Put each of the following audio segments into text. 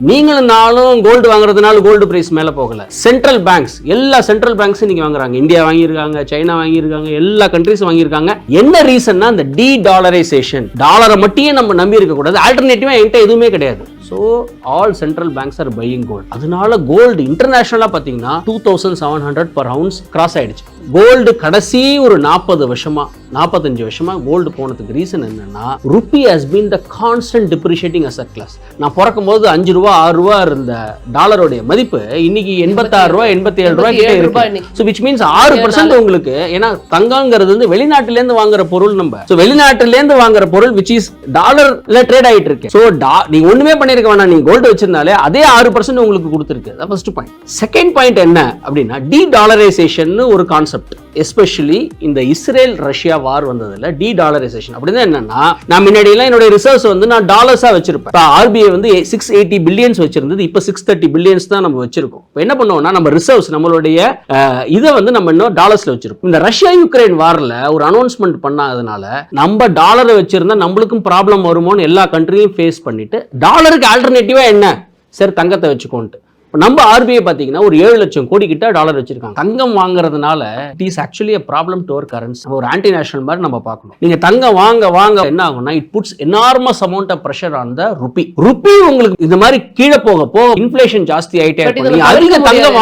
நீங்களும் நானும் கோல்டு வாங்குறதுனால கோல்டு பிரைஸ் மேல போகல. சென்ட்ரல் பேங்க்ஸ், எல்லா சென்ட்ரல் பேங்க்ஸும் நீங்க வாங்குறாங்க. இந்தியா வாங்கியிருக்காங்க, சைனா வாங்கியிருக்காங்க, எல்லா கண்ட்ரீஸும் வாங்கியிருக்காங்க. என்ன ரீசன்னா அந்த டி டாலரைசேஷன். டாலரை மட்டும் நம்ம நம்பி இருக்க கூடாது. ஆல்டர்னேட்டிவா என்கிட்ட எதுவுமே கிடையாது. So all central banks are buying gold. அதனால கோல்டு இன்டர்நேஷனலா பார்த்தீங்கன்னா 2700 per ounce கிராஸ் ஆயிடுச்சு. கோல்டு கடைசி ஒரு 40 வருஷமா 45 வருஷமா கோல்டு போனதுக்கு ரீசன் என்னன்னா, rupee has been the constant depreciating asset class. நான் பிறக்கும் போது 5 ரூபா 6 ரூபா இருந்த டாலருடைய மதிப்பு இன்னைக்கு 86 ரூபா 87 ரூபா கிட்ட இருக்கு. ஸோ விச் மீன்ஸ் 6% உங்களுக்கு. ஏன்னா தங்கங்கிறது வந்து வெளிநாட்டுல இருந்து வாங்குற பொருள். நம்ம ஸோ வெளிநாட்டுல இருந்து வாங்குற பொருள் விச் இஸ் டாலர்ல ட்ரேட் ஆயிட்டு இருக்கு. ஸோ நீங்க ஒண்ணுமே பண்ணிருக்க வேணாம், நீங்க கோல்டு வச்சிருந்தாலே அதே 6% உங்களுக்கு கொடுத்துருக்கு. அதான் ஃபர்ஸ்ட் பாயிண்ட். செகண்ட் பாயிண்ட் என்ன அப்படின்னா, டி டாலரைசேஷன் ஒரு கான்செப்ட். எஸ்பெஷலி இந்த இஸ்ரேல் ரஷ்யா வார் வந்ததுல டி டாலரைசேஷன் அப்படின்னா என்னன்னா, நான் முன்னாடி எல்லாம் என்னோட ரிசர்வ்ஸ் வந்து நான் டாலர்ஸா வச்சிருப்பேன். ஆர்பிஐ வந்து 680 பில்லியன்ஸ் வச்சிருந்தது, இப்போ 630 பில்லியன்ஸ் தான் நம்ம வச்சிருக்கோம். இப்போ என்ன பண்ணுவோம்னா, நம்ம ரிசர்வ்ஸ் நம்மளுடைய இதை வந்து நம்ம இன்னும் டாலர்ஸ்ல வச்சிருக்கோம். இந்த ரஷ்யா யுக்ரைன் வார்ல ஒரு அனௌன்ஸ்மெண்ட் பண்ணாதனால நம்ம டாலரை வச்சிருந்தா நம்மளுக்கும் ப்ராப்ளம் வருமோன்னு எல்லா கண்ட்ரியும் ஃபேஸ் பண்ணிட்டு டாலருக்கு ஆல்டர்னேட்டிவா என்ன சரி தங்கத்தை வச்சுக்கோன்ட்டு நம்ம ஆர்பிஐ பார்த்தீங்கன்னா ஒரு 7 லட்சம் கோடி கிட்ட டாலர் வச்சிருக்காங்க. தங்கம் வாங்குறதுனால it is actually a problem to our currency. ஒரு ஆன்டி நேஷனல் மாதிரி நம்ம பார்க்கணும். நீங்க தங்கம் வாங்க என்ன ஆகும்னா, it puts enormous amount of pressure on the rupee. உங்களுக்கு இந்த மாதிரி கீழே போக இன்ஃப்ளேஷன் ஜாஸ்தி ஆயிட்டே இருக்கும். அதிக தங்கம்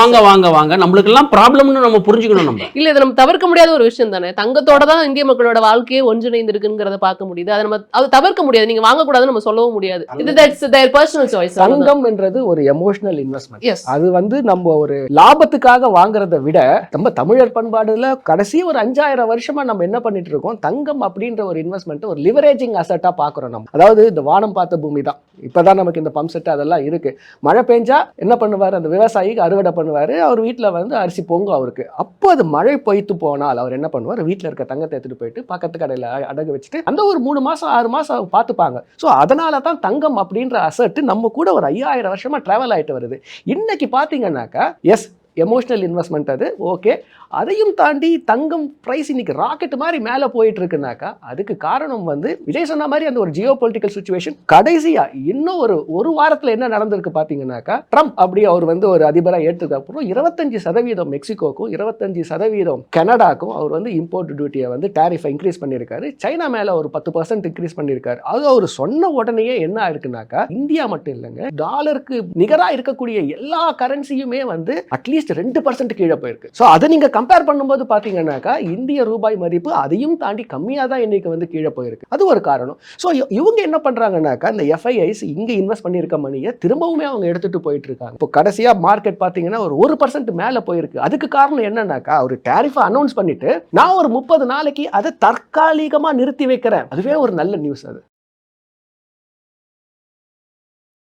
வாங்க நம்மளுக்கு எல்லாம் ப்ராப்ளம்னு நம்ம புரிஞ்சுக்கணும். நம்ம இல்ல, இதை நம்ம தவிர்க்க முடியாத ஒரு விஷயம் தானே. தங்கத்தோட தான் இந்திய மக்களோட வாழ்க்கையே ஒன்றிணைந்து இருக்குங்கிறத பார்க்க முடியுது. அதை நம்ம அதை தவிர்க்க முடியாது. நீங்க வாங்கக்கூடாதுன்னு நம்ம சொல்லவும் முடியாது. இது தட்ஸ் தேர் பர்சனல் சாய்ஸ். தங்கம் என்றது ஒரு எமோஷனல் இன்வெஸ்ட்மெண்ட். அது வந்து நம்ம ஒரு லாபத்துக்காக வாங்குறதை விட, நம்ம தமிழர் பண்பாடுல கடைசி ஒரு 5000 வருஷமா நம்ம என்ன பண்ணிட்டு இருக்கோம், தங்கம் அப்படின்ற ஒரு இன்வெஸ்ட்மெண்ட் ஒரு லிவரேஜிங் அசெட்டா பாக்குறோம். நம்ம அதாவது இந்த வானம் பார்த்த பூமி தான். இப்பதான் நமக்கு இந்த பம்ப் செட் அதெல்லாம் இருக்கு. மழை பெஞ்சா என்ன பண்ணுவாரு, அந்த விவசாயிக்கு அறுவடை பண்ணுவாரு. அவர் வீட்டுல வந்து அரிசி பொங்கும் அவருக்கு. அப்போ அது மழை பொய்த்து போனால் அவர் என்ன பண்ணுவார், வீட்டுல இருக்க தங்கத்தை எடுத்துட்டு போயிட்டு பக்கத்து கடையில அடகு வச்சுட்டு அந்த ஒரு 3 மாசம் 6 மாசம் பார்த்துப்பாங்க. ஸோ அதனால தான் தங்கம் அப்படின்ற அசெட் நம்ம கூட ஒரு 5000 வருஷமா டிராவல் ஆயிட்டு வருது. இன்னைக்கு பாத்தீங்கன்னாக்கா எஸ் எமோஷனல் இன்வெஸ்ட்மெண்ட் அது ஓகே. அதையும் தாண்டி தங்கம் பிரைஸ் இன்னைக்கு ராக்கெட் மாதிரி மேலே போயிட்டு இருக்குனாக்கா அதுக்கு காரணம் வந்து விஜய் சொன்ன மாதிரி அந்த ஒரு ஜியோ பொலிட்டிக்கல் சிச்சுவேஷன். கடைசியா இன்னும் ஒரு வாரத்தில் என்ன நடந்திருக்கு பார்த்தீங்கன்னாக்கா, ட்ரம்ப் அப்படி அவர் வந்து ஒரு அதிபராக ஏற்றுக்க அப்புறம் 25% மெக்சிகோக்கும் 25% கனடாக்கும் அவர் வந்து இம்போர்ட் டியூட்டியை வந்து டேரிஃபை இன்க்ரீஸ் பண்ணியிருக்காரு. சைனா மேலே ஒரு 10% இன்க்ரீஸ் பண்ணியிருக்காரு. அது அவர் சொன்ன உடனேயே என்ன இருக்குனாக்கா, இந்தியா மட்டும் இல்லைங்க, டாலருக்கு நிகராக இருக்கக்கூடிய எல்லா கரன்சியுமே வந்து அட்லீஸ்ட் 2% கீழே போயிருக்கு. ஸோ அதை நீங்க கம்பேர் பண்ணும்போது பாத்தீங்கன்னாக்கா இந்திய ரூபாய் மதிப்பு அதையும் தாண்டி கம்மியா தான் இன்னைக்கு வந்து கீழே போயிருக்கு. அது ஒரு காரணம். ஸோ இவங்க என்ன பண்றாங்கன்னாக்கா, இந்த எஃப்ஐஐஸ் இங்க இன்வெஸ்ட் பண்ணியிருக்க மணியை திரும்பவுமே அவங்க எடுத்துட்டு போயிட்டு இருக்காங்க. இப்போ கடைசியா மார்க்கெட் பாத்தீங்கன்னா ஒரு 1% மேல போயிருக்கு. அதுக்கு காரணம் என்னன்னாக்கா, ஒரு டேரிஃபை அனௌன்ஸ் பண்ணிட்டு நான் ஒரு 30 நாளைக்கு அதை தற்காலிகமா நிறுத்தி வைக்கிறேன். அதுவே ஒரு நல்ல நியூஸ். அது